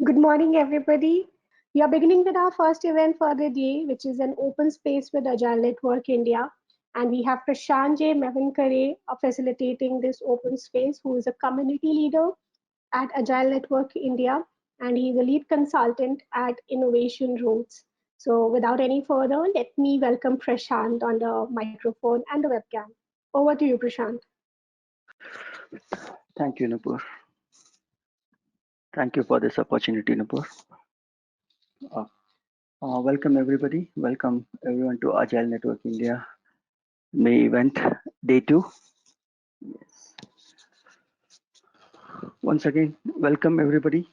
Good morning, everybody. We are beginning with our first event for the day, which is an open space with Agile Network India. And we have Prashant J. Mevinkare facilitating this open space, who is a community leader at Agile Network India, and he is a lead consultant at Innovation Roots. So, without any further, let me welcome Prashant on the microphone and the webcam. Over to you, Prashant. Thank you, Nupur. Thank you for this opportunity, Nupur. Uh, Welcome, everybody. Welcome, everyone, to Agile Network India May event, day 2. Yes. Once again, welcome, everybody.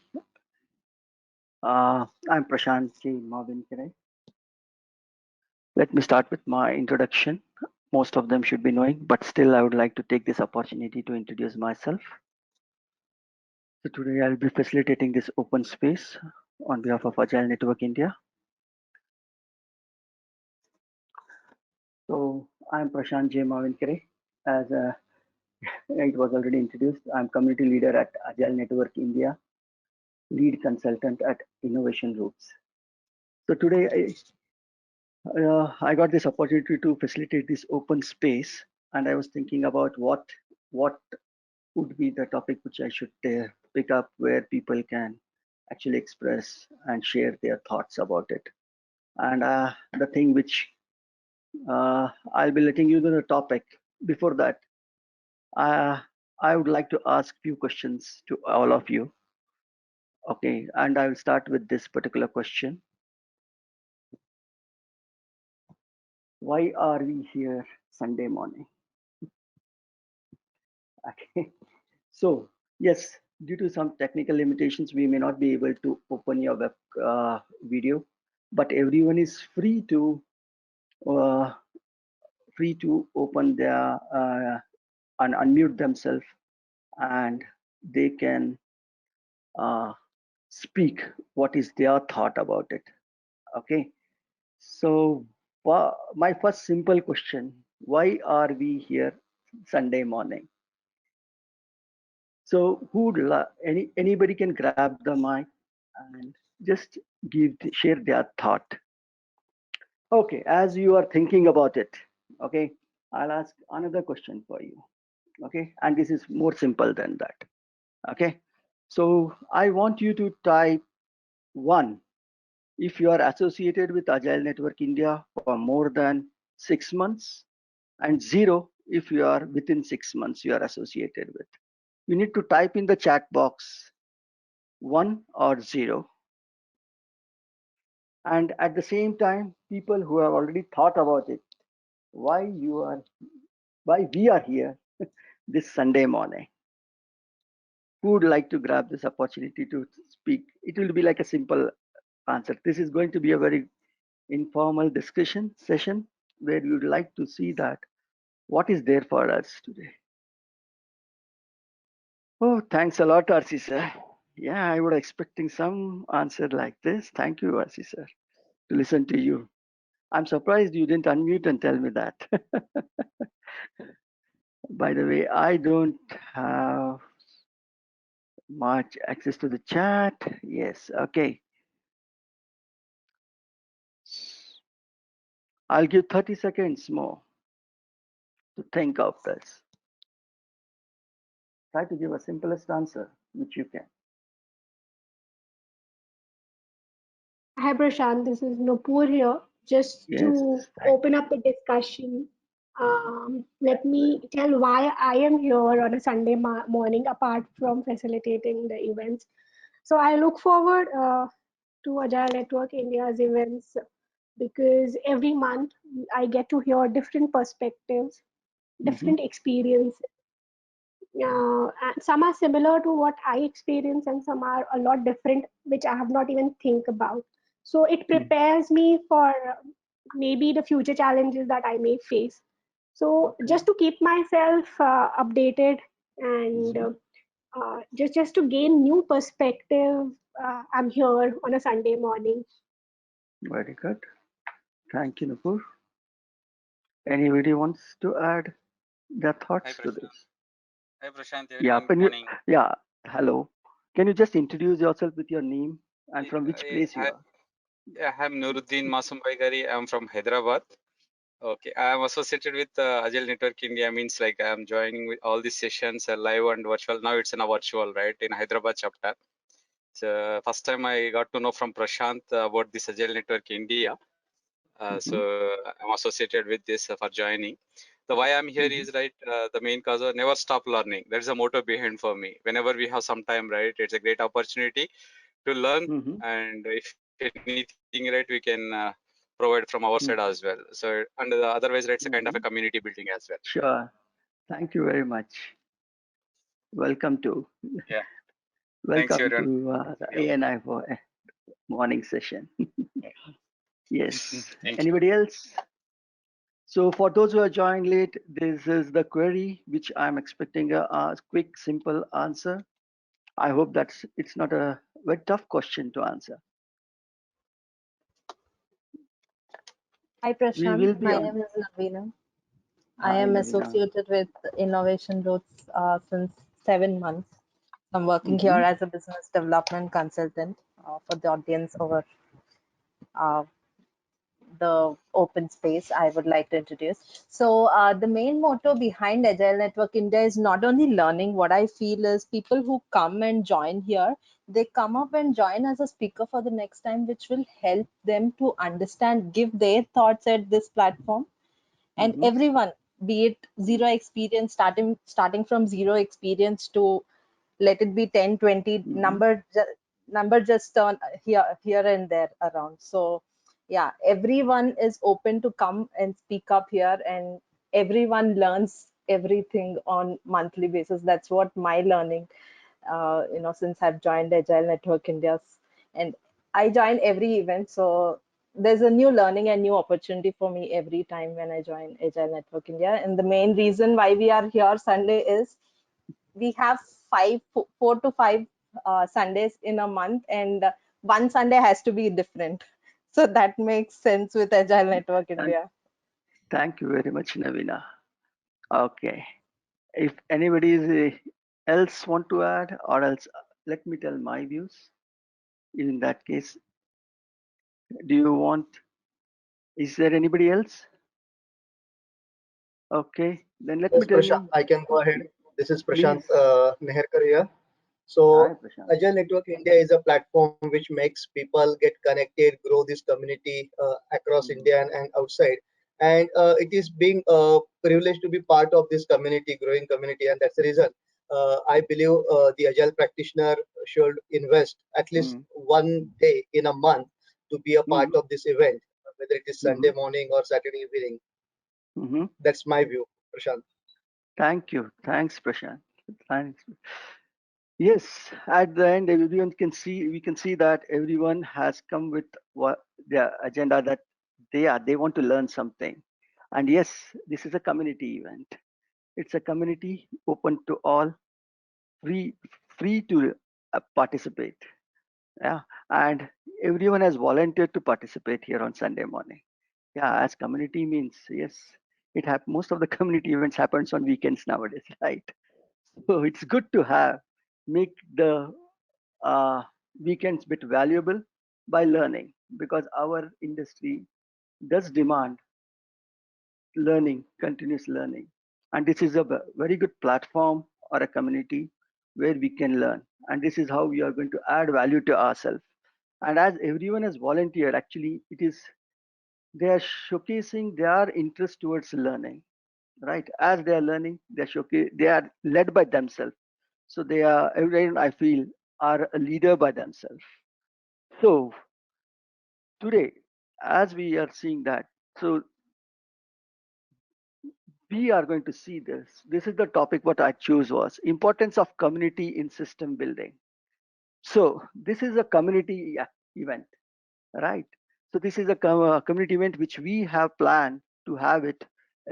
I'm Prashant J. Mavinkare. Let me start with my introduction. Most of them should be knowing, but still, I would like to take this opportunity to introduce myself. So today, I'll be facilitating this open space on behalf of Agile Network India. So I'm Prashant J. Mavinkare. As it was already introduced, I'm community leader at Agile Network India, lead consultant at Innovation Roots. So today I got this opportunity to facilitate this open space, and I was thinking about what would be the topic which I should pick up, where people can actually express and share their thoughts about it. And the thing which I'll be letting you know the topic. Before that, uh, I would like to ask few questions to all of you. Okay, and I will start with this particular question. Why are we here Sunday morning? Okay, so yes, due to some technical limitations, we may not be able to open your web video, but everyone is uh, free to open their and unmute themselves, and they can uh, speak what is their thought about it. Okay, so my first simple question: why are we here Sunday morning? So anybody can grab the mic and just share their thought. Okay, as you are thinking about it, okay, I'll ask another question for you. Okay, and this is more simple than that. Okay, so I want you to type 1 if you are associated with Agile Network India for more than 6 months, and 0 if you are within 6 months you are associated with. You need to type in the chat box 1 or 0. And at the same time, people who have already thought about it, why we are here this Sunday morning. Who would like to grab this opportunity to speak? It will be like a simple answer. This is going to be a very informal discussion session where we would like to see that what is there for us today. Oh, thanks a lot, RC sir. Yeah, I was expecting some answer like this. Thank you, RC sir, to listen to you. I'm surprised you didn't unmute and tell me that. By the way, I don't have much access to the chat. Yes, okay. I'll give 30 seconds more to think of this. Try to give a simplest answer, which you can. Hi, Prashant. This is Nupur here. Just Yes, to thank open up the discussion, let me tell why I am here on a Sunday morning, apart from facilitating the events. So I look forward to Agile Network India's events because every month I get to hear different perspectives, you. different experiences. And some are similar to what I experience, and some are a lot different, which I have not even think about. So it prepares me for maybe the future challenges that I may face. So Okay. just to keep myself updated and just to gain new perspective, I'm here on a Sunday morning. Very good. Thank you, Nupur. Anybody wants to add their Hi thoughts to Prashant. this? Hi Prashant, very Yeah, good morning. yeah, hello. Can you just introduce yourself with your name and from which place you are? I'm Nuruddin Masumbai Gari. I'm from Hyderabad. Okay, I am associated with Agile Network India. Means like I am joining with all these sessions, live and virtual. Now it's in a virtual, right, in Hyderabad chapter. So first time I got to know from Prashant about this Agile Network India. So I'm associated with this for joining. The why I'm here is right. The main cause of never stop learning. That's the motto behind for me. Whenever we have some time, right, it's a great opportunity to learn. And if anything, right, we can provide from our side as well. So and otherwise, right, it's a kind of a community building as well. Sure. Thank you very much. Welcome to Yeah. Thanks welcome everyone. to the ANI for morning session. Yes. Thank you. Anybody else? So for those who are joined late, this is the query which I'm expecting a quick, simple answer. I hope it's not a very tough question to answer. Hi We will Prashant, be my on. name is Navina. I Hi, am Navina. associated with Innovation Roots since 7 months. I'm working here as a business development consultant for the audience over uh, the open space I would like to introduce. So the main motto behind Agile Network India is not only learning. What I feel is people who come and join here, they come up and join as a speaker for the next time, which will help them to understand, give their thoughts at this platform. And everyone, be it zero experience, starting from zero experience to let it be 10, 20 number just turn here and there around. So yeah, everyone is open to come and speak up here, and everyone learns everything on monthly basis. That's what my learning since I've joined Agile Network India, and I join every event. So there's a new learning and new opportunity for me every time when I join Agile Network India. And the main reason why we are here Sunday is we have 4 to 5 Sundays in a month, and one Sunday has to be different. So that makes sense with Agile Network India. Thank you very much, Navina. Okay. If anybody else want to add, or else let me tell my views. In that case, do you want? Is there anybody else? Okay, then let Yes, me tell Prashant, you. I can go ahead. This is Prashant Please. Meherkar here. Hi, So, Prashant. Agile Network India is a platform which makes people get connected, grow this community across India and outside. And it is being privileged to be part of this community, growing community. And that's the reason I believe the Agile practitioner should invest at least one day in a month to be a part of this event, whether it is Sunday morning or Saturday evening. That's my view, Prashant. Thank you. Thanks, Prashant. Thanks. Yes, at the end, everyone can see. We can see that everyone has come with what their agenda that they want to learn something. And yes, this is a community event. It's a community open to all, free free to participate. Yeah, and everyone has volunteered to participate here on Sunday morning. Yeah, as community means yes, most of the community events happens on weekends nowadays, right? So it's good to make the weekends bit valuable by learning, because our industry does demand learning, continuous learning. And this is a very good platform or a community where we can learn. And this is how we are going to add value to ourselves. And as everyone has volunteered, actually, they are showcasing their interest towards learning, right? As they are learning, they are led by themselves. So everyone I feel are a leader by themselves. So today, as we are seeing that, so we are going to see this. This is the topic what I chose was importance of community in system building. So this is a community event, right? So this is a community event which we have planned to have it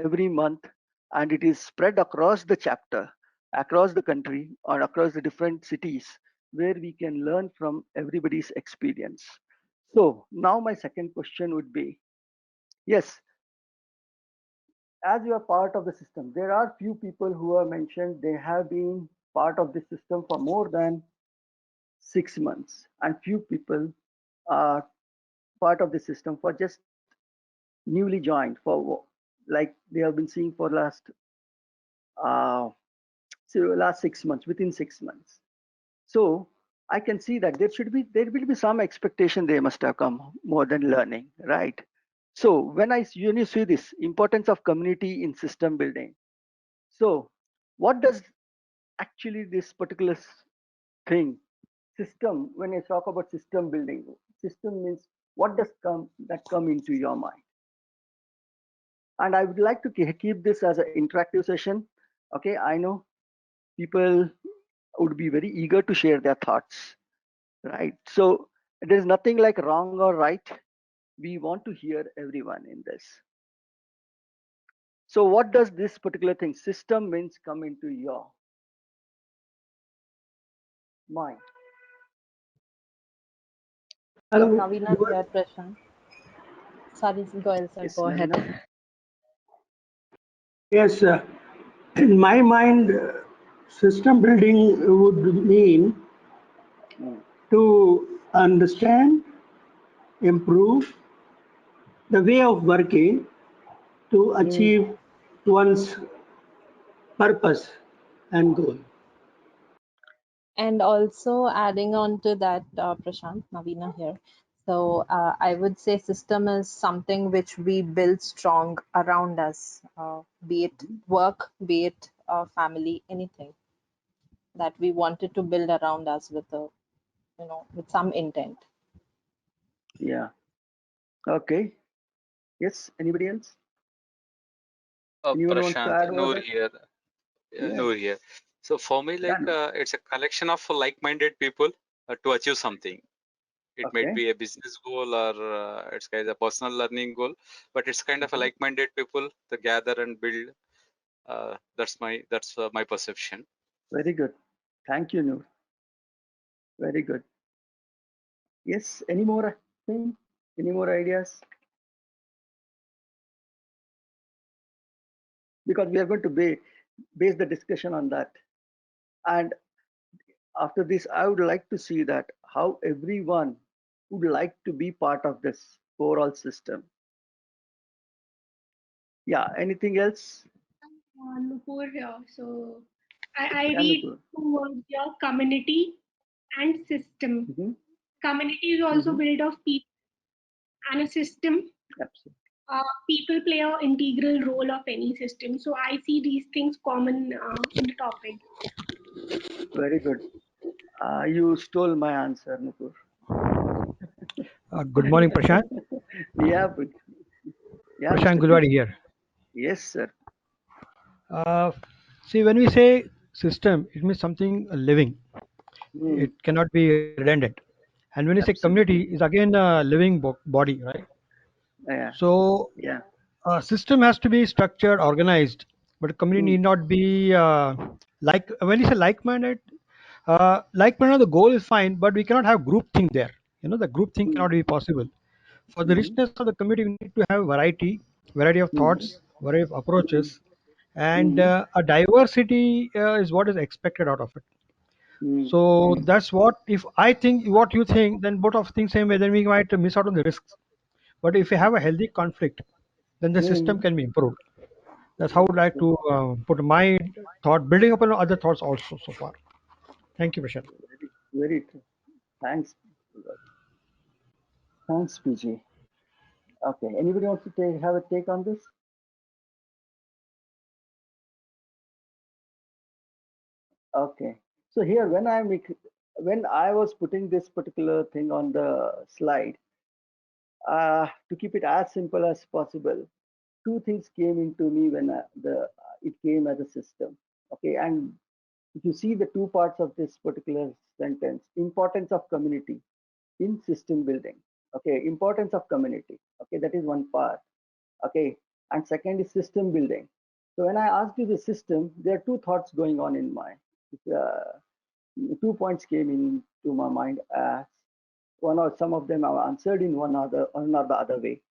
every month, and it is spread across the chapter, across the country, or across the different cities where we can learn from everybody's experience. So now my second question would be, yes, as you are part of the system, there are few people who are mentioned, they have been part of the system for more than 6 months, and few people are part of the system for just newly joined, for like they have been seeing for uh, last 6 months, within 6 months. So I can see that there will be some expectation they must have come more than learning, right? So when you see this importance of community in system building, so what does actually this particular thing system, when I talk about system building, system means what does come into your mind? And I would like to keep this as an interactive session. Okay, I know people would be very eager to share their thoughts, right? So there's nothing like wrong or right. We want to hear everyone in this. So what does this particular thing system means come into your mind? Navina here, Prashant. Sorry, Goel sir, Yes, go ahead. Navina? Yes, in my mind, system building would mean to understand, improve the way of working to achieve one's purpose and goal. And also adding on to that, Prashant, Navina here. So I would say system is something which we build strong around us, be it work, be it family, anything that we wanted to build around us with a, with some intent. Yeah. Okay. Yes. Anybody else? Anyone wants to add Prashant, over Noor that? here. Yeah. Noor here. So for me, Yeah. like No. it's a collection of like-minded people to achieve something. It might Okay. be a business goal or it's kind of a personal learning goal, but it's kind of a like-minded people to gather and build. That's my perception. Very good. Thank you, Noor. Very good. Yes. Any more thing? Any more ideas? Because we are going to base the discussion on that. And after this, I would like to see that how everyone would like to be part of this overall system. Yeah. Anything else? Nupur here. So I Yeah, read Nupur. two words here: community and system. Community is also built of people, and a system. Absolutely. People play an integral role of any system. So I see these things common in the topic. Very good. You stole my answer, Nupur. Good morning, Prashant. Yeah, but yeah, Prashant Mr. Gulwadi P. here. Yes, sir. See, when we say system, it means something living. It cannot be redundant. And when you say community, Absolutely. is again a living body, right? Yeah. So, Yeah. a system has to be structured, organized, but a community need not be like. When you say like-minded, the goal is fine, but we cannot have group think there. The group think cannot be possible. For the richness of the community, we need to have variety of thoughts, variety of approaches, and a diversity is what is expected out of it. So that's what, if I think what you think, then both of things same way, then we might miss out on the risks. But if you have a healthy conflict, then the system can be improved. That's how I would like to put my thought, building upon other thoughts also so far. Thank you, Prashant. Very true. Thanks. Thanks, PG. Okay. Anybody wants to have a take on this? Okay. So here, when I was putting this particular thing on the slide, to keep it as simple as possible, two things came into me when it came as a system. Okay, and if you see the two parts of this particular sentence, importance of community in system building. Okay, importance of community. Okay, that is one part. Okay, and second is system building. So when I asked you the system, there are two thoughts going on in my. Uh, 2 points came into my mind as one or some of them are answered in one or the other way.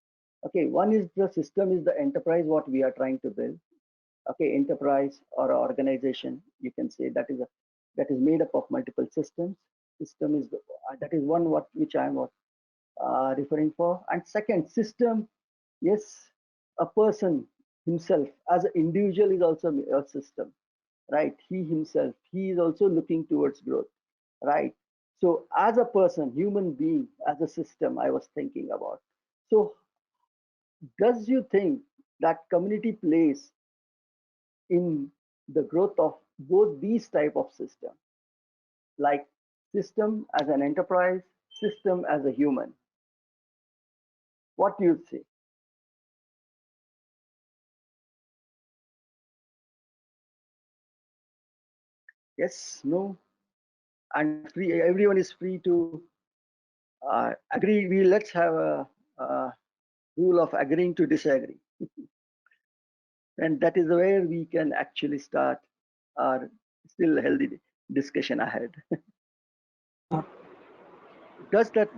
Okay, one is the system is the enterprise what we are trying to build. Okay, enterprise or organization, you can say that is made up of multiple systems. System is that is one what which I am referring for. And second, system, yes, a person himself as an individual is also a system, right? He himself, he is also looking towards growth, right? So as a person, human being, as a system, I was thinking about. So does you think that community plays in the growth of both these type of system, like system as an enterprise, system as a human? What do you say? Yes, no, and free. Everyone is free to agree. We let's have a rule of agreeing to disagree, and that is where we can actually start our still healthy discussion ahead. Does that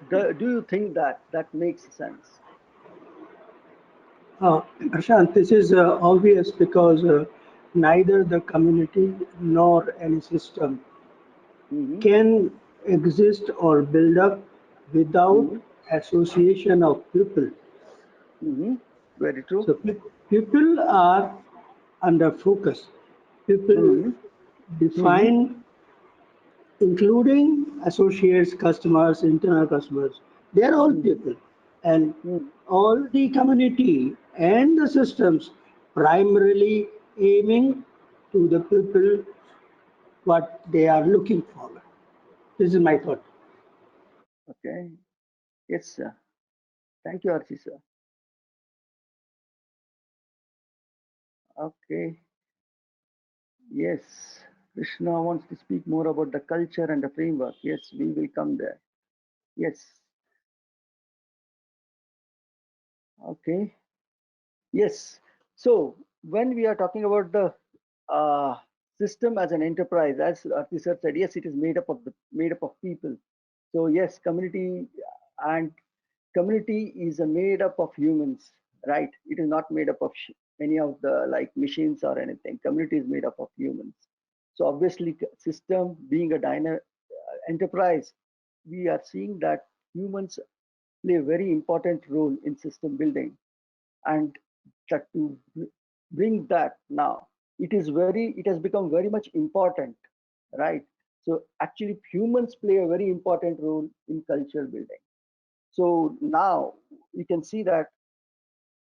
do you think that that makes sense? Prashant, this is obvious because neither the community nor any system Mm-hmm, can exist or build up without mm-hmm, association of people. mm-hmm. Very true. So people are under focus. People Mm-hmm, mm-hmm, define, including associates, customers, internal customers. They are all mm-hmm, people, and mm-hmm. all the community and the systems primarily aiming to the people what they are looking for. This is my thought. Okay. Yes, sir. Thank you, Archie, sir. Okay. Yes. Krishna wants to speak more about the culture and the framework. Yes, we will come there. Yes. Okay. Yes. So when we are talking about the uh, system as an enterprise, as Arti sir said, yes, it is made up of people. So yes, and community is made up of humans, right? It is not made up of any of the like machines or anything. Community is made up of humans. So obviously, system being a enterprise, we are seeing that humans play a very important role in system building, and that to bring that now, it has become very much important, right? So actually, humans play a very important role in culture building. So now you can see that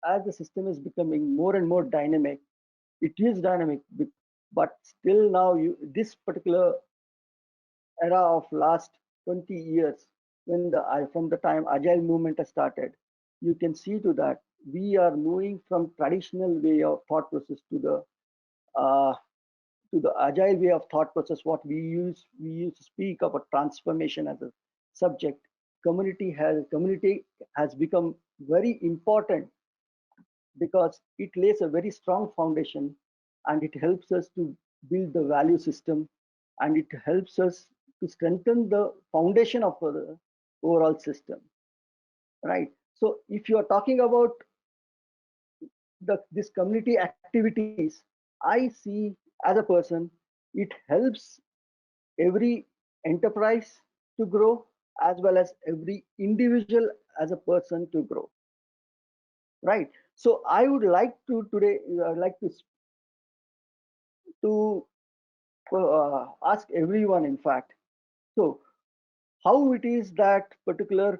as the system is becoming more and more dynamic, it is dynamic, but still now this particular era of last 20 years, when from the time agile movement has started, you can see to that we are moving from traditional way of thought process uh, to the agile way of thought process. What we use to speak about transformation as a subject. Community has become very important because it lays a very strong foundation, and it helps us to build the value system, and it helps us to strengthen the foundation of the overall system, right? So if you are talking about this community activities, I see as a person, it helps every enterprise to grow, as well as every individual as a person to grow, right? So I would like to today, I would like to ask everyone, in fact, so how it is that particular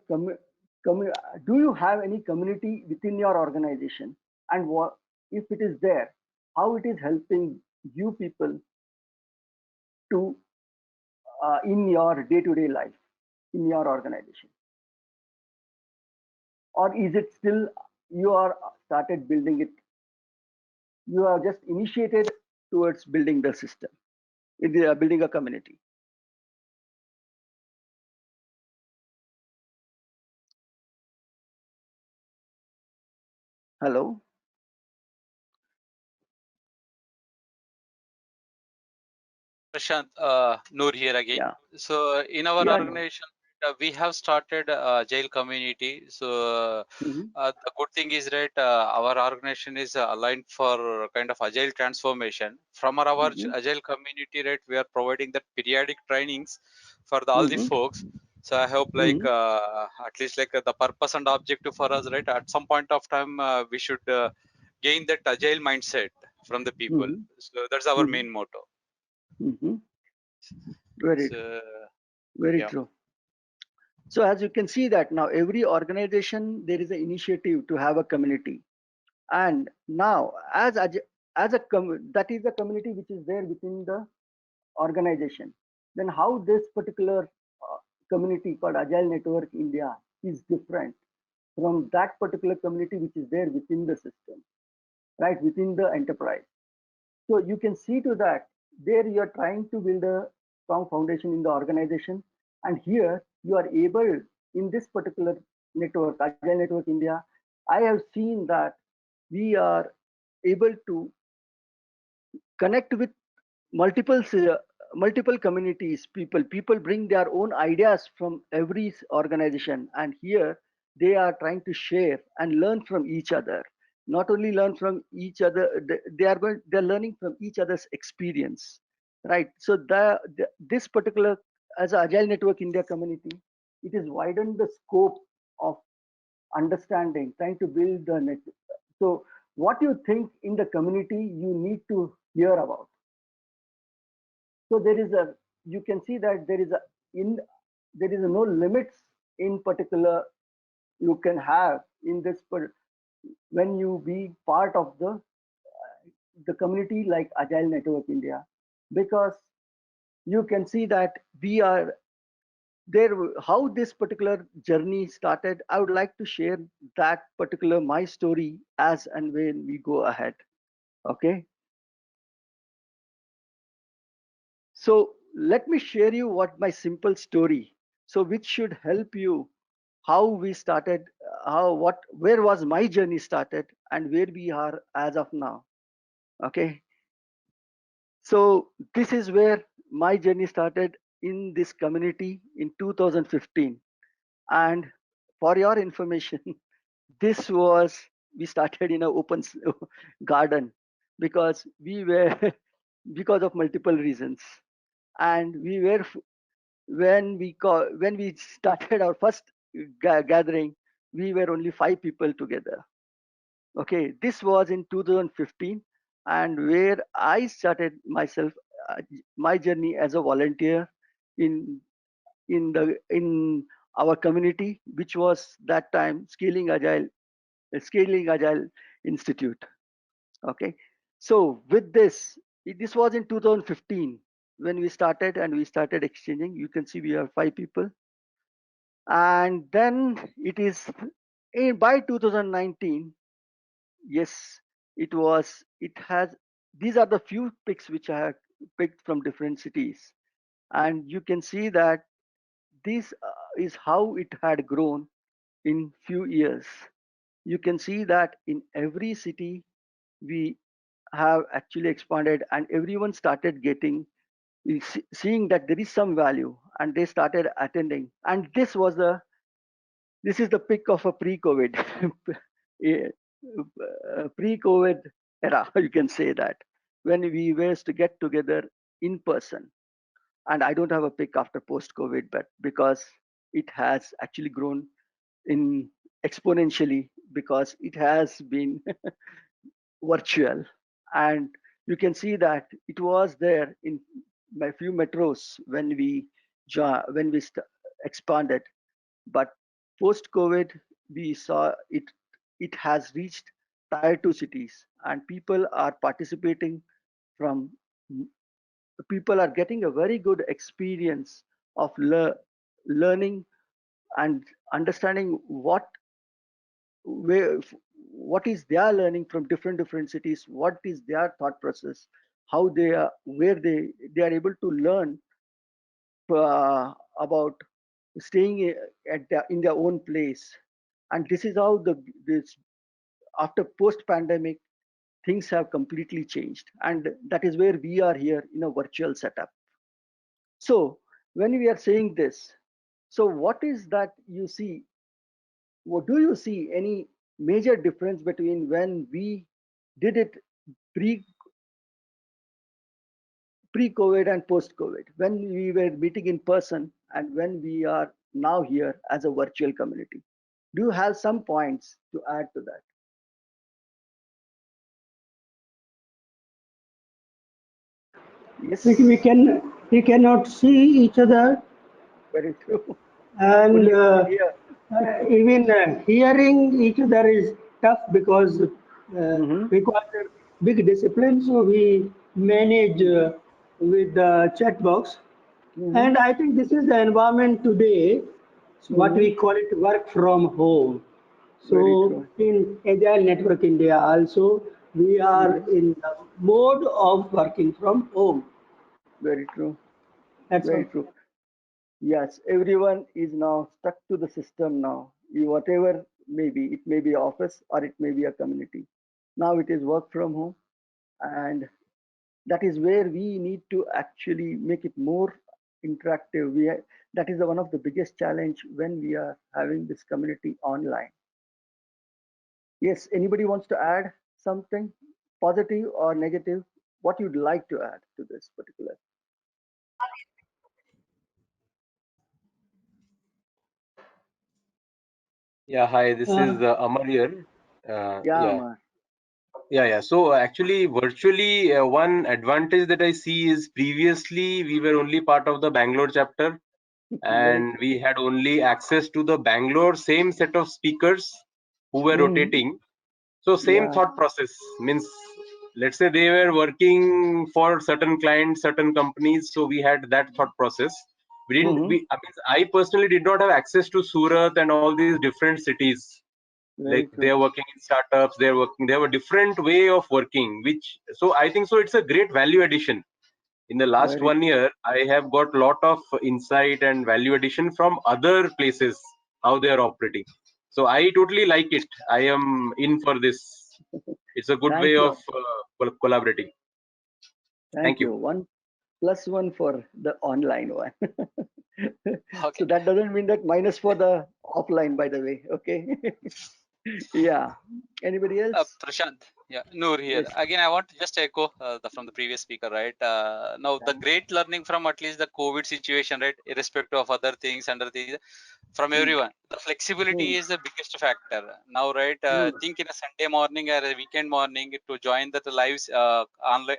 do you have any community within your organization, and what if it is there, how it is helping you people to in your day-to-day life in your organization, or is it still you are started building it, you are just initiated towards building the system, building a community? Hello? Prashant, Noor here again. Yeah, So in our yeah, organization, we have started Agile community. So the good thing is that our organization is aligned for kind of Agile transformation. From our Agile community, right, we are providing the periodic trainings for all the folks. So I hope like at least like the purpose and objective for us, right? At some point of time, we should gain that Agile mindset from the people. So that's our main motto. Very, So, very yeah. true. So as you can see that now every organization, there is an initiative to have a community. And now that is a community which is there within the organization. Then how this particular community called Agile Network India is different from that particular community which is there within the system, right, within the enterprise. So you can see to that there you are trying to build a strong foundation in the organization, and here you are able in this particular network, Agile Network India, I have seen that we are able to connect with multiple multiple communities, people bring their own ideas from every organization, and here they are trying to share and learn from each other. Not only learn from each other, they're learning from each other's experience, right? So this particular, as a Agile Network India community, it is widened the scope of understanding, trying to build the net. So what you think in the community you need to hear about. So there is a, you can see that there is a no limits in particular you can have in this when you be part of the community like Agile Network India, because you can see that we are there. How this particular journey started, I would like to share that particular my story as and when we go ahead. Okay. So let me share you what my simple story, so which should help you how we started, where was my journey started and where we are as of now. Okay. So this is where my journey started in this community in 2015. And for your information, this was, we started in an open garden because we were, because of multiple reasons. And we were, when we started our first gathering, we were only 5 people together. Okay, this was in 2015, and where I started myself, my journey as a volunteer in in our community, which was that time Scaling Agile Institute. Okay, so with this, this was in 2015 when we started, and we started exchanging. You can see we are 5 people, and then it is by 2019. Yes, it has, these are the few picks which I have picked from different cities, and you can see that this is how it had grown in few years. You can see that in every city we have actually expanded, and everyone started getting, seeing that there is some value, and they started attending. And this is the pick of a pre-COVID pre-COVID era, you can say that, when we were to get together in person. And I don't have a pick after post-COVID, but because it has actually grown in exponentially, because it has been virtual. And you can see that it was there in my few metros when we expanded, but post COVID we saw it has reached tier 2 cities, and people are participating from, people are getting a very good experience of learning and understanding where what is their learning from different cities, what is their thought process, how they are, where they are able to learn about staying in their own place. And this is how this, after post pandemic, things have completely changed, and that is where we are here in a virtual setup. So when we are saying this, So what is that you see? What do you see any major difference between when we did it pre-COVID and post-COVID, when we were meeting in person and when we are now here as a virtual community? Do you have some points to add to that? Yes. We cannot see each other, Very true. and Only we can hear. even hearing each other is tough because requires big discipline. So we manage with the chat box, and I think this is the environment today. What we call it work from home. Very So true. in Agile Network India also, we are in the mode of working from home. Very true. That's Very all. true. Yes, everyone is now stuck to the system now. Whatever maybe, it may be office or it may be a community. Now it is work from home, and that is where we need to actually make it more interactive. That is one of the biggest challenge when we are having this community online. Yes, anybody wants to add something positive or negative? What you'd like to add to this particular? Yeah, hi, this is Amar here. Yeah, Yeah, Amar. yeah. So actually, virtually, one advantage that I see is previously we were only part of the Bangalore chapter, and we had only access to the Bangalore same set of speakers who were rotating. So same thought process means, let's say they were working for certain clients, certain companies. So we had that thought process. We didn't. I personally did not have access to Surat and all these different cities. Very Like true. they're working in startups, they have a different way of working. Which so I think so it's a great value addition. In the last Very 1 year, I have got lot of insight and value addition from other places how they are operating. So I totally like it. I am in for this. It's a good Thank way you. of collaborating. Thank Thank you. you. 1+1 for the online one. Okay. So that doesn't mean that minus for the offline, by the way. Okay. Yeah. Anybody else? Prashant, yeah, Noor here. Yes. Again, I want to just echo from the previous speaker, right? Now, the great learning from at least the COVID situation, right, irrespective of other things, under things, from everyone, the flexibility is the biggest factor. Now, right, think in a Sunday morning or a weekend morning to join that live online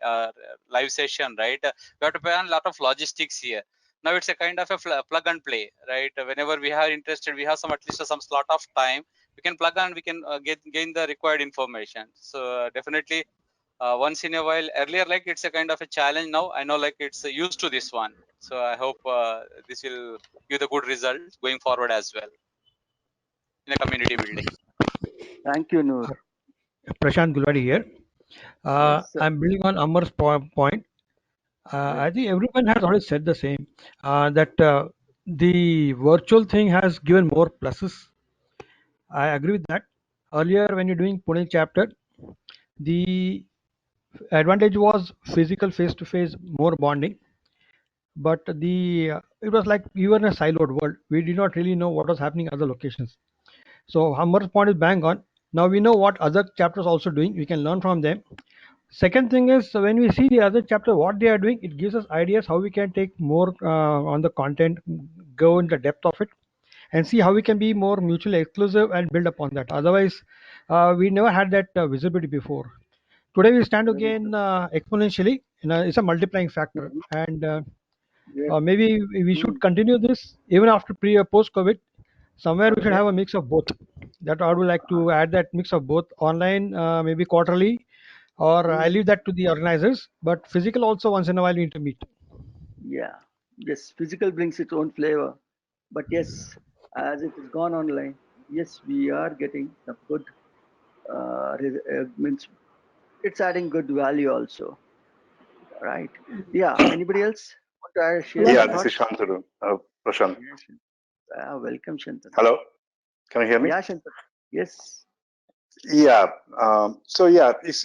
live session, right? We have to plan a lot of logistics here. Now it's a kind of a plug and play, right? Whenever we are interested, we have some at least some slot of time. We can plug and we can gain the required information. So definitely once in a while, earlier like it's a kind of a challenge. Now I know like it's used to this one. So I hope this will give the good results going forward as well in the community building. Thank you, Noor. Prashant Gulwadi here. Yes, sir. I'm building on Amar's point. I think everyone has already said the same, that the virtual thing has given more pluses. I agree with that. Earlier, when you're doing Pune chapter, the advantage was physical face-to-face, more bonding. But it was like we were in a siloed world. We did not really know what was happening in other locations. So Amar's point is bang on. Now we know what other chapters also doing. We can learn from them. Second thing is when we see the other chapter, what they are doing, it gives us ideas how we can take more on the content, go in the depth of it, and see how we can be more mutually exclusive and build upon that. Otherwise, we never had that visibility before. Today we stand Very again true. exponentially. It's a multiplying factor, and Yes. maybe we should continue this even after pre or post COVID. Somewhere we should Okay. have a mix of both. That I would like to add that mix of both online, maybe quarterly, or I leave that to the organizers. But physical also once in a while we need to meet. Yeah. Yes. Physical brings its own flavor, but yes, as it has gone online, yes, we are getting some good. Means it's adding good value also. Right. Yeah. Anybody else want to share Well, their Yeah, this is thoughts? Shantanu. Prashant. Yes. Welcome, Shantanu. Hello, can you hear me? Yeah, Shantanu. Yes. Yeah. So yeah, it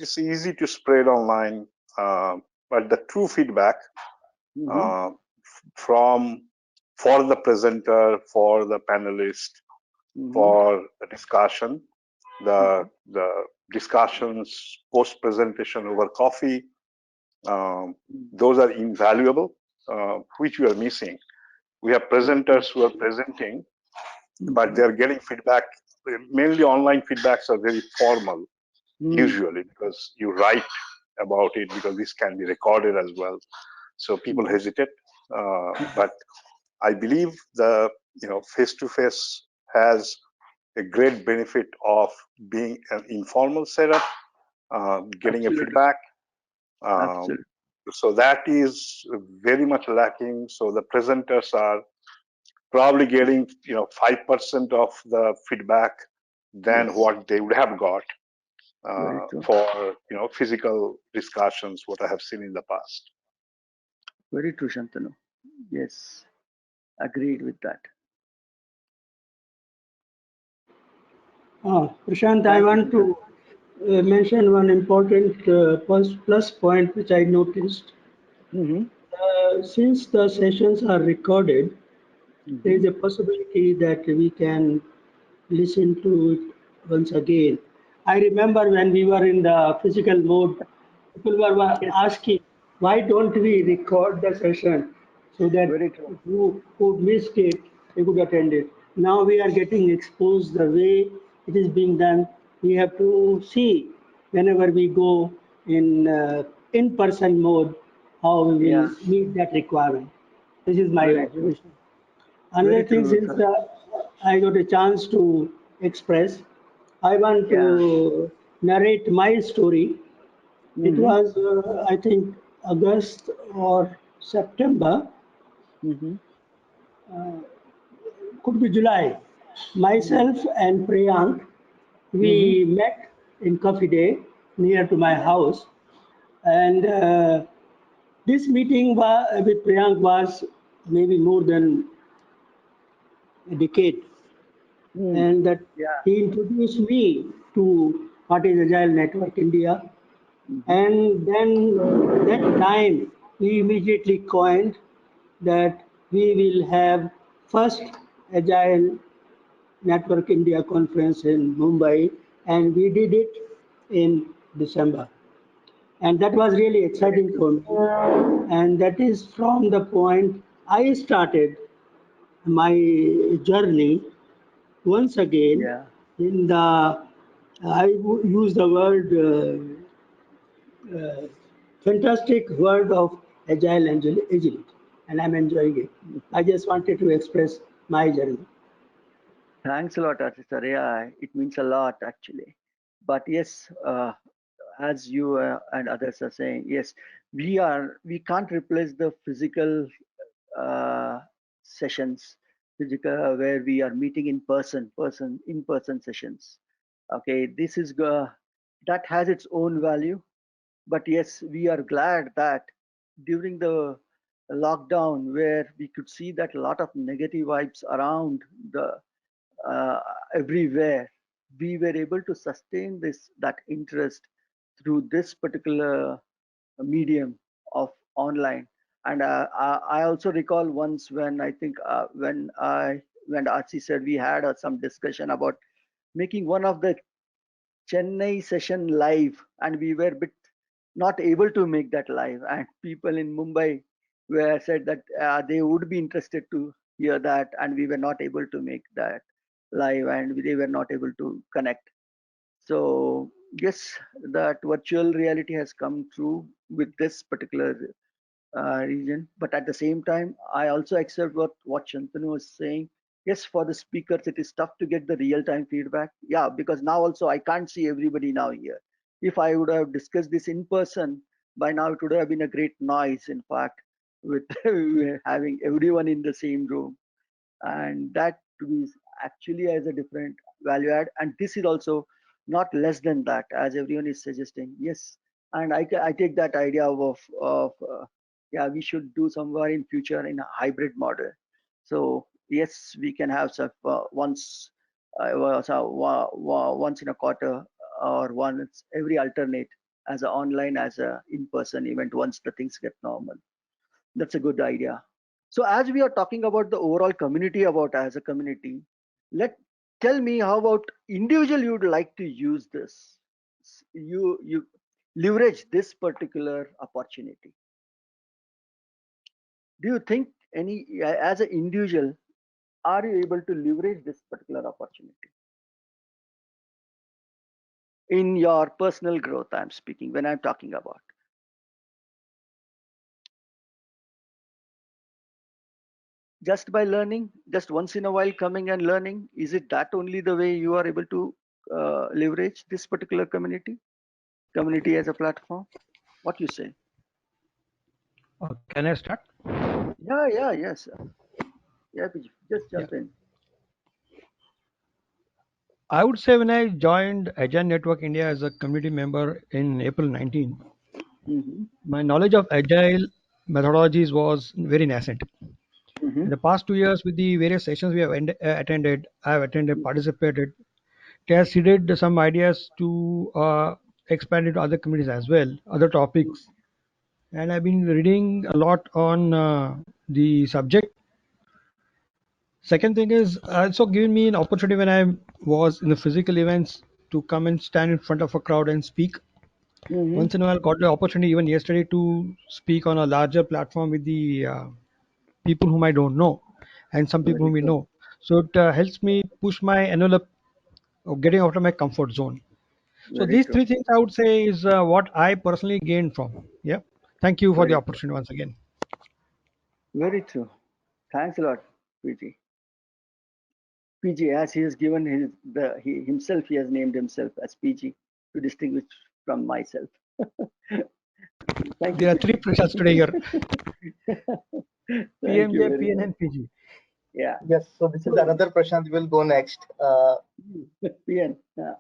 is easy to spread online, but the true feedback Mm-hmm. uh, from for the presenter, for the panelist, for the discussion. The discussions post presentation over coffee, those are invaluable, which we are missing. We have presenters who are presenting, but they are getting feedback. Mainly online feedbacks are very formal, usually, because you write about it, because this can be recorded as well. So people hesitate. But I believe the face-to-face has a great benefit of being an informal setup, getting a feedback. So that is very much lacking. So the presenters are probably getting 5% of the feedback than what they would have got for physical discussions, what I have seen in the past. Very true, Shantanu. Yes, agreed with that. Prashant, I want to mention one important plus point which I noticed. Since the sessions are recorded, there is a possibility that we can listen to it once again. I remember when we were in the physical mode, people were asking, why don't we record the session so that who missed it, they could attend it. Now we are getting exposed the way it is being done. We have to see whenever we go in person mode how we will meet that requirement. This is my observation. Another thing, since I got a chance to express, I want to narrate my story. It was, I think, August or September, could be July. Myself and Priyank, we met in Coffee Day near to my house. And this meeting with Priyank was maybe more than a decade. And that he introduced me to what is Agile Network India. And then that time we immediately coined that we will have first Agile Network India conference in Mumbai, and we did it in December. And that was really exciting for me. And that is from the point I started my journey once again in the, I use the word, fantastic word of agile agility, and I'm enjoying it. I just wanted to express my journey. Thanks a lot, Archita. Yeah, it means a lot actually. But yes, as you and others are saying, yes, we can't replace the physical sessions, physical where we are meeting in person sessions. Okay, this is that has its own value. But yes, we are glad that during the lockdown, where we could see that a lot of negative vibes around the everywhere, we were able to sustain that interest through this particular medium of online. And I also recall once when I think when Archie said we had some discussion about making one of the Chennai session live, and we were bit not able to make that live, and people in Mumbai were said that they would be interested to hear that, and we were not able to make that live, and they were not able to connect. So yes, that virtual reality has come through with this particular region. But at the same time, I also accept what Shantanu was saying. Yes, for the speakers, it is tough to get the real-time feedback. Yeah, because now also I can't see everybody now here. If I would have discussed this in person, by now it would have been a great noise, in fact, with having everyone in the same room. And that is actually as a different value add. And this is also not less than that, as everyone is suggesting. Yes, and I take that idea of yeah, we should do somewhere in future in a hybrid model. So yes, we can have some once once in a quarter or once every alternate as an online, as a in-person event once the things get normal. That's a good idea. So as we are talking about the overall community, about as a community, tell me how about individual you would like to use this, you leverage this particular opportunity. Do you think as an individual, are you able to leverage this particular opportunity in your personal growth? I'm speaking when I'm talking about. Just by learning, just once in a while coming and learning, is it that only the way you are able to leverage this particular community as a platform? What you say? Can I start? Yes. Yeah, just jump in. I would say when I joined Agile Network India as a community member in April 19, my knowledge of Agile methodologies was very nascent. In the past 2 years, with the various sessions we have attended, I have attended, participated. It has seeded some ideas to expand into other communities as well, other topics. And I've been reading a lot on the subject. Second thing is also given me an opportunity when I was in the physical events to come and stand in front of a crowd and speak. Once in a while, got the opportunity even yesterday to speak on a larger platform with the people whom I don't know and some people whom we know. So it helps me push my envelope of getting out of my comfort zone. So these three things I would say is what I personally gained from. Yeah. Thank you for the opportunity once again. Very true. Thanks a lot, PG. PG, as he has given himself, he has named himself as PG to distinguish from myself. Thank there you. are three Prashants today here. PMJ, PN, and PG. Yeah. Yes. So this is another Prashant will go next. PN. Yeah.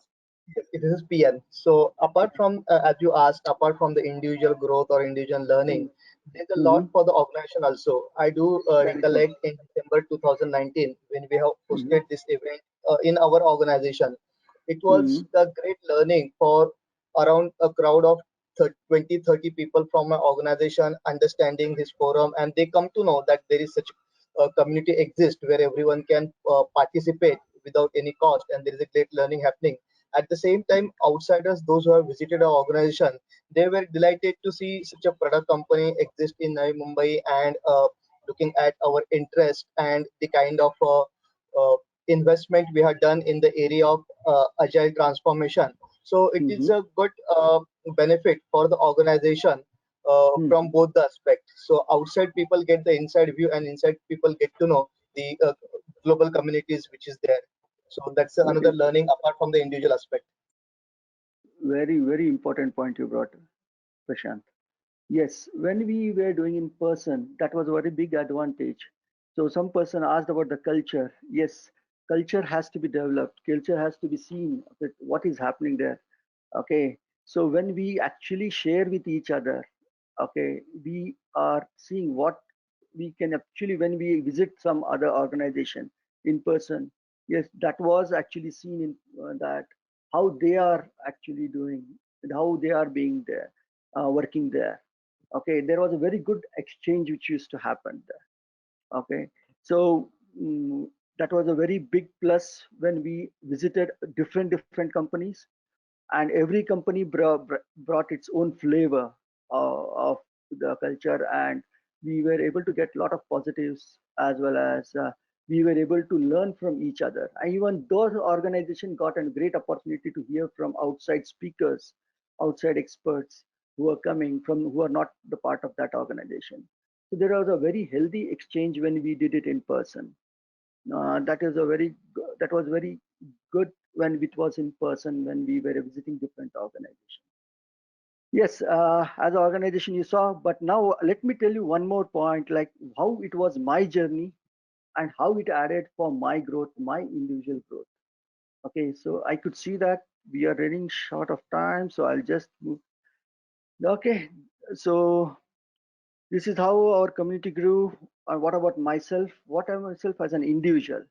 This is PN. So apart from, as you asked, apart from the individual growth or individual learning, there's a lot for the organization also. I do recollect in December 2019 when we have hosted this event in our organization. It was a great learning for around a crowd of 20-30 people from my organization understanding this forum, and they come to know that there is such a community exists where everyone can participate without any cost, and there is a great learning happening. At the same time, outsiders, those who have visited our organization, they were delighted to see such a product company exist in Navi Mumbai, and looking at our interest and the kind of investment we have done in the area of agile transformation. So it is a good benefit for the organization from both the aspects. So outside people get the inside view, and inside people get to know the global communities which is there. So that's another learning apart from the individual aspect. Very, very important point you brought, Prashant. Yes, when we were doing in person, that was a very big advantage. So some person asked about the culture. Yes, culture has to be developed. Culture has to be seen with what is happening there. Okay. So when we actually share with each other, okay, we are seeing what we can actually, when we visit some other organization in person, yes, that was actually seen in that how they are actually doing and how they are being there, working there. Okay, there was a very good exchange which used to happen there. Okay, so that was a very big plus when we visited different companies, and every company brought its own flavor of the culture, and we were able to get a lot of positives, as well as we were able to learn from each other. And even those organizations got a great opportunity to hear from outside speakers, outside experts who are coming from, who are not the part of that organization. So there was a very healthy exchange when we did it in person. That was very good when it was in person, when we were visiting different organizations. Yes, as an organization you saw, but now let me tell you one more point, like how it was my journey and how it added for my growth, my individual growth. Okay, so I could see that we are running short of time, so I'll just move. Okay, so this is how our community grew. And what about myself? What am myself as an individual?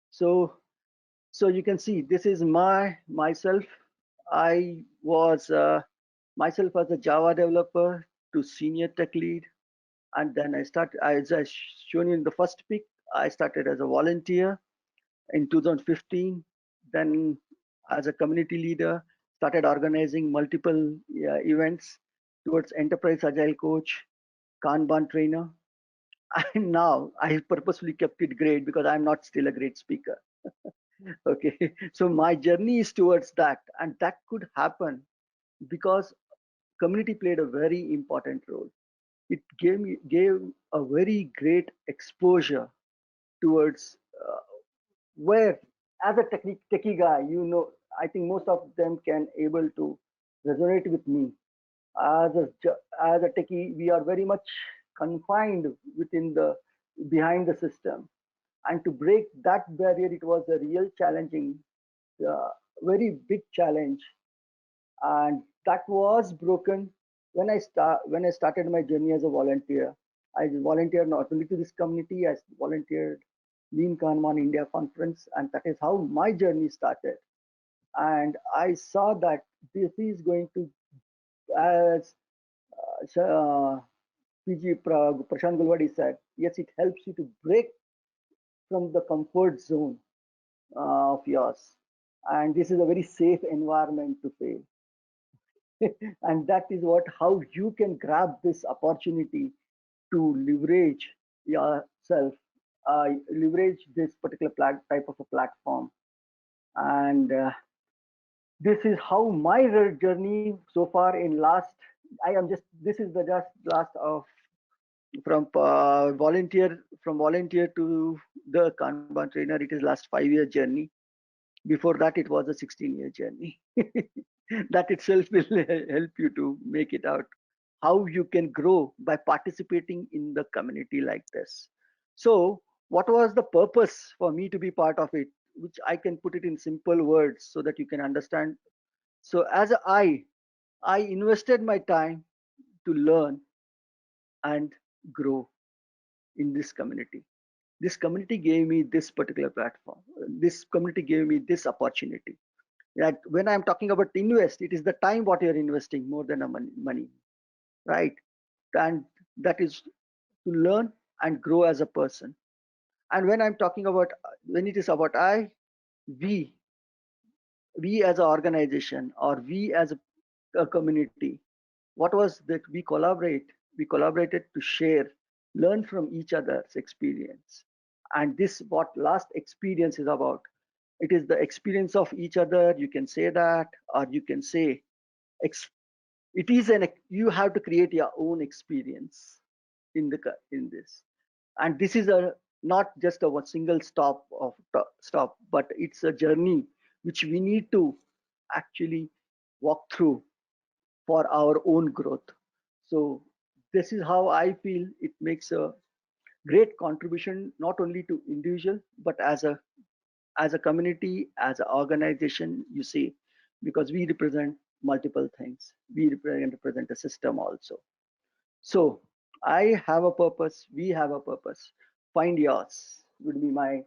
So you can see this is myself. I was myself as a Java developer to senior tech lead. And then as I shown you in the first pic, I started as a volunteer in 2015. Then as a community leader, started organizing multiple events towards enterprise agile coach, Kanban trainer. And now I purposefully kept it great because I'm not still a great speaker. Okay, so my journey is towards that, and that could happen because community played a very important role. It gave a very great exposure towards where, as a techie guy, I think most of them can able to resonate with me. As a techie, we are very much confined within the behind the system, and to break that barrier, it was a real challenging, very big challenge, and that was broken when I started my journey as a volunteer. I volunteered not only to this community, I volunteered Lean Kanban India conference, and that is how my journey started. And I saw that this is going to, as PG Prashant Gulwadi said, yes, it helps you to break from the comfort zone of yours, and this is a very safe environment to fail. And that is how you can grab this opportunity to leverage yourself, leverage this particular type of a platform. And this is how my journey so far in last, I am just, this is the just last of from volunteer to the Kanban trainer. It is last 5-year journey. Before that, it was a 16-year journey. That itself will help you to make it out how you can grow by participating in the community like this. So what was the purpose for me to be part of it, which I can put it in simple words so that you can understand. So as I invested my time to learn and grow in this community. This community gave me this particular platform. This community gave me this opportunity. That when I'm talking about invest, it is the time what you're investing more than a money, right? And that is to learn and grow as a person. And when I'm talking about, when it is about we as an organization, or we as a community, what was that we collaborated to share, learn from each other's experience. And this what last experience is about. It is the experience of each other, you can say that, or you can say it is you have to create your own experience in this. And this is a not just a single stop, but it's a journey which we need to actually walk through for our own growth. So this is how I feel it makes a great contribution, not only to individual, but as a community, as an organization, you see, because we represent multiple things. We represent a system also. So I have a purpose, we have a purpose. Find yours would be my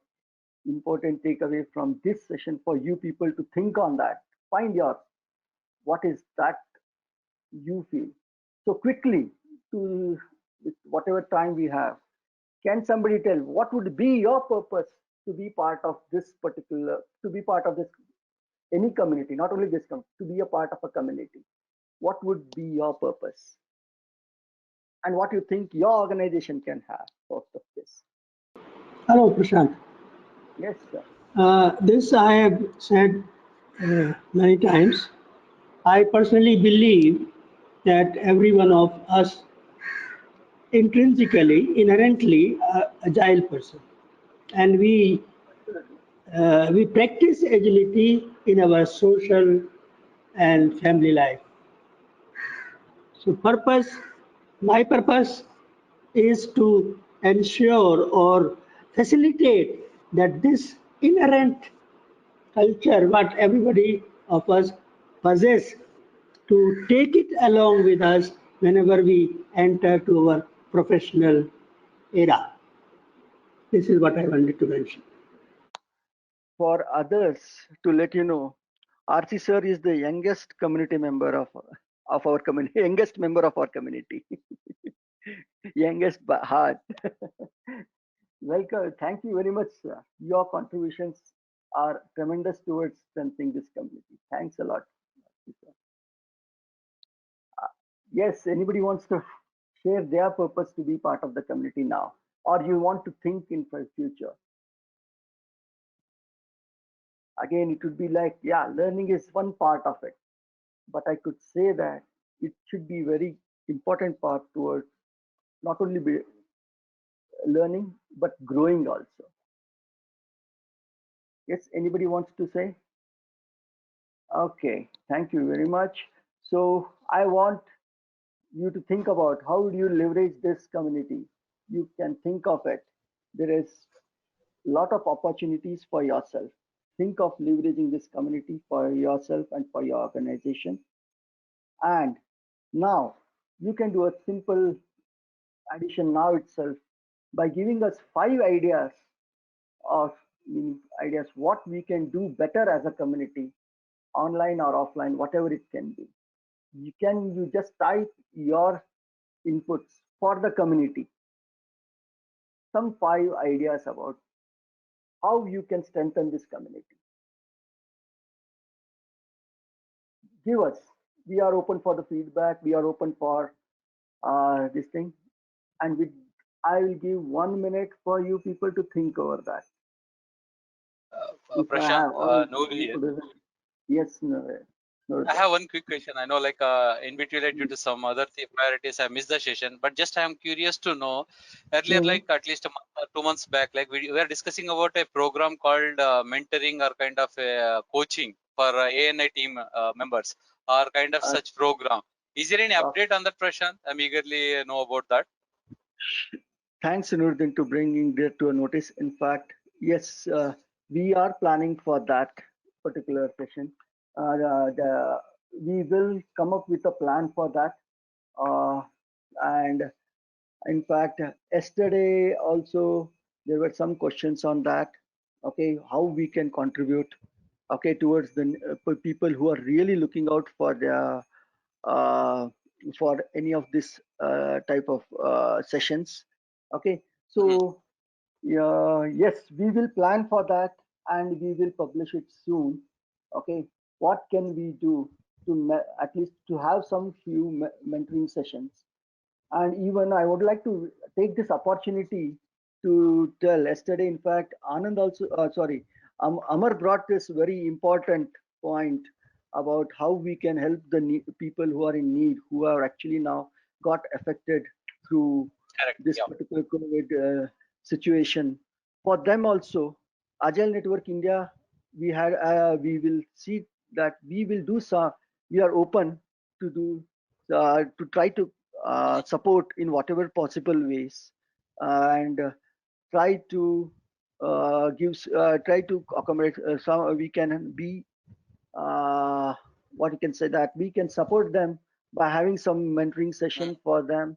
important takeaway from this session for you people to think on that. Find yours. What is that you feel? So quickly, to with whatever time we have, can somebody tell what would be your purpose to be part of this particular, to be part of this, any community, not only this community, to be a part of a community? What would be your purpose? And what you think your organization can have out of this? Hello, Prashant. Yes, sir. This I have said many times. I personally believe that every one of us intrinsically, inherently, agile person, and we practice agility in our social and family life. So my purpose is to ensure or facilitate that this inherent culture, what everybody of us possess, to take it along with us whenever we enter to our professional era. This is what I wanted to mention. For others, to let you know, RC sir is the youngest community member of our community, youngest member of our community. Youngest by heart. Welcome. Thank you very much, sir. Your contributions are tremendous towards strengthening this community. Thanks a lot. Yes, anybody wants to share their purpose to be part of the community now, or you want to think in the future? Again, it would be like, yeah, learning is one part of it, but I could say that it should be very important part towards not only learning but growing also. Yes, anybody wants to say? Okay, thank you very much. So I want you to think about how do you leverage this community. You can think of it. There is a lot of opportunities for yourself. Think of leveraging this community for yourself and for your organization. And now you can do a simple addition now itself by giving us 5 ideas of ideas what we can do better as a community, online or offline, whatever it can be. You just type your inputs for the community, some 5 ideas about how you can strengthen this community. Give us. We are open for the feedback. We are open for this thing, and I will give 1 minute for you people to think over that. Prashant, Noor here. Yes, no. I have one quick question. I know, like, in between, like, due to some other priorities, I missed the session. But just I am curious to know. Earlier, like at least a month or 2 months back, like we were discussing about a program called mentoring or kind of coaching for ANI team members, or kind of such program. Is there any update on that, Prashant? I'm eagerly know about that. Thanks, Nuruddin, to bringing that to a notice. In fact, yes, we are planning for that particular session. We will come up with a plan for that. And in fact, yesterday also there were some questions on that. Okay, how we can contribute. Okay, towards the people who are really looking out for their for any of this type of sessions. Okay, so yes, we will plan for that and we will publish it soon. Okay, what can we do to at least to have some few mentoring sessions? And even I would like to take this opportunity to tell. Yesterday, in fact, Anand also, sorry, Amar brought this very important point about how we can help the people who are in need, who are actually now got affected through this particular COVID situation. For them also, Agile Network India, we will see that we will do some. We are open to do to try to support in whatever possible ways, and try to try to accommodate some. We can be what you can say that we can support them by having some mentoring session for them.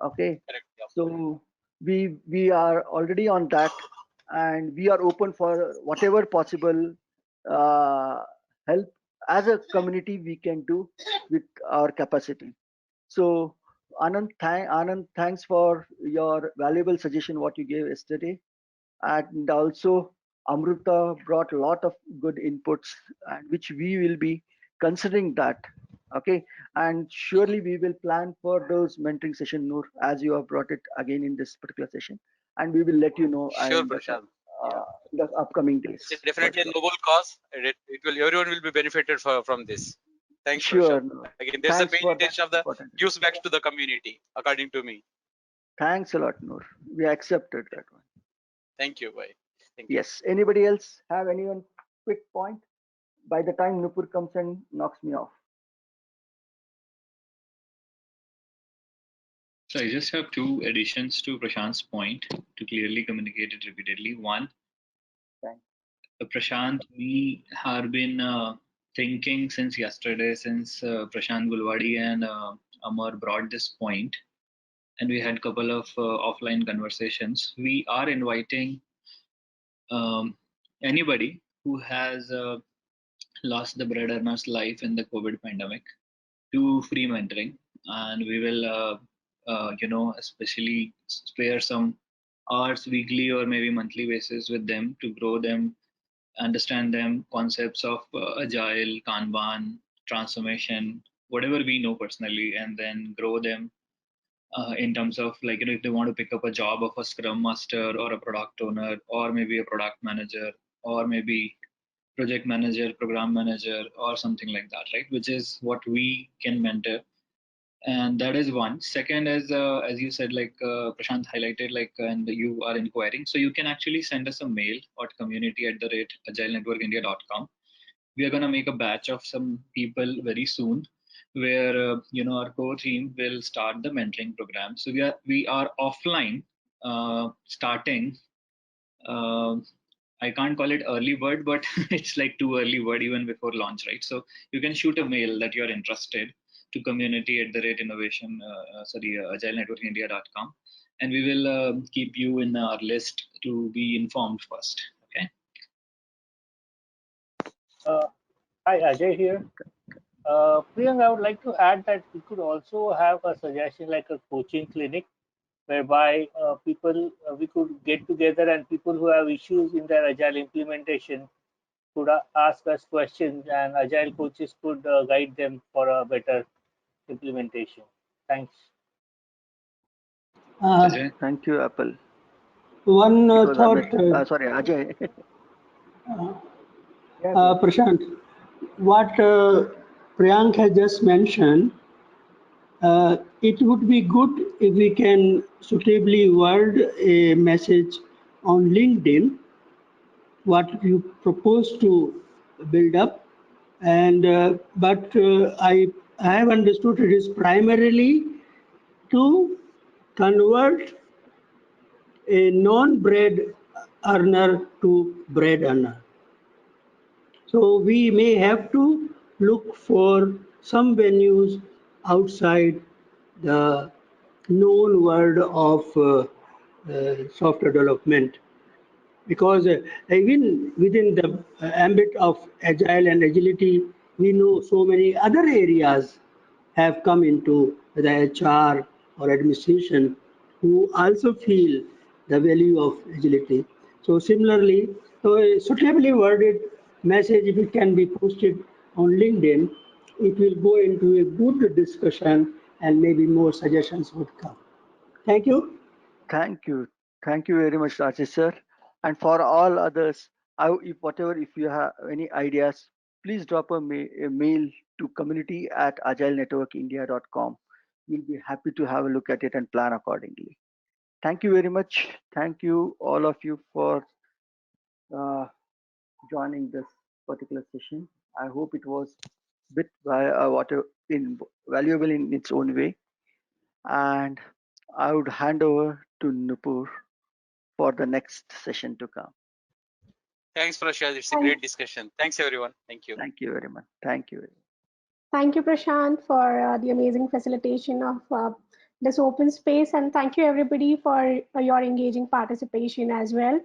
Okay, so we are already on that, and we are open for whatever possible help as a community we can do with our capacity. So Anand, thanks for your valuable suggestion what you gave yesterday, and also Amruta brought a lot of good inputs, and which we will be considering that. Okay, and surely we will plan for those mentoring session, Noor, as you have brought it again in this particular session, and we will let you know Sure, Prashant. in the upcoming days. It's definitely a noble cause. It will, everyone will be benefited from this. Thanks, sure. Prashant. Again, there's the main intention of the gives back to the community, according to me. Thanks a lot, Noor. We accepted that one. Thank you. Bye. Thank you. Yes. Anybody else have anyone quick point? By the time Nupur comes and knocks me off. So I just have 2 additions to Prashant's point to clearly communicate it repeatedly. One, Prashant, we have been thinking since yesterday, since Prashant Gulwadi and Amar brought this point, and we had a couple of offline conversations. We are inviting anybody who has lost the bread earner's life in the COVID pandemic to free mentoring, and we will especially spare some hours weekly or maybe monthly basis with them to grow them, understand them concepts of agile, Kanban, transformation, whatever we know personally, and then grow them in terms of if they want to pick up a job of a scrum master or a product owner or maybe a product manager or maybe project manager, program manager, or something like that, right? Which is what we can mentor. And that is one. Second is, as you said, Prashant highlighted, and you are inquiring. So you can actually send us a mail at community@agilenetworkindia.com. We are going to make a batch of some people very soon where, our core team will start the mentoring program. So we are offline starting. I can't call it early bird, but it's like too early bird even before launch, right? So you can shoot a mail that you're interested to community@agilenetworkindia.com, and we will keep you in our list to be informed first. Okay. Hi, Ajay here. Priyank, I would like to add that we could also have a suggestion like a coaching clinic whereby we could get together and people who have issues in their agile implementation could ask us questions and agile coaches could guide them for a better implementation. Thanks. Thank you, Apple. One thought. Sorry, Ajay. Prashant, what Priyank has just mentioned, it would be good if we can suitably word a message on LinkedIn, what you propose to build up. And I have understood it is primarily to convert a non-bread earner to bread earner. So we may have to look for some venues outside the known world of software development, because even within the ambit of agile and agility, we know so many other areas have come into the HR or administration who also feel the value of agility. So similarly, so a suitably worded message, if it can be posted on LinkedIn, it will go into a good discussion and maybe more suggestions would come. Thank you. Thank you. Thank you very much, Rajesh sir. And for all others, if you have any ideas, please drop a mail to community@agilenetworkindia.com. We'll be happy to have a look at it and plan accordingly. Thank you very much. Thank you all of you for joining this particular session. I hope it was valuable in its own way. And I would hand over to Nupur for the next session to come. Thanks, Prashant. It's a great discussion. Thanks, everyone. Thank you. Thank you very much. Thank you. Thank you, Prashant, for the amazing facilitation of this open space. And thank you, everybody, for your engaging participation as well.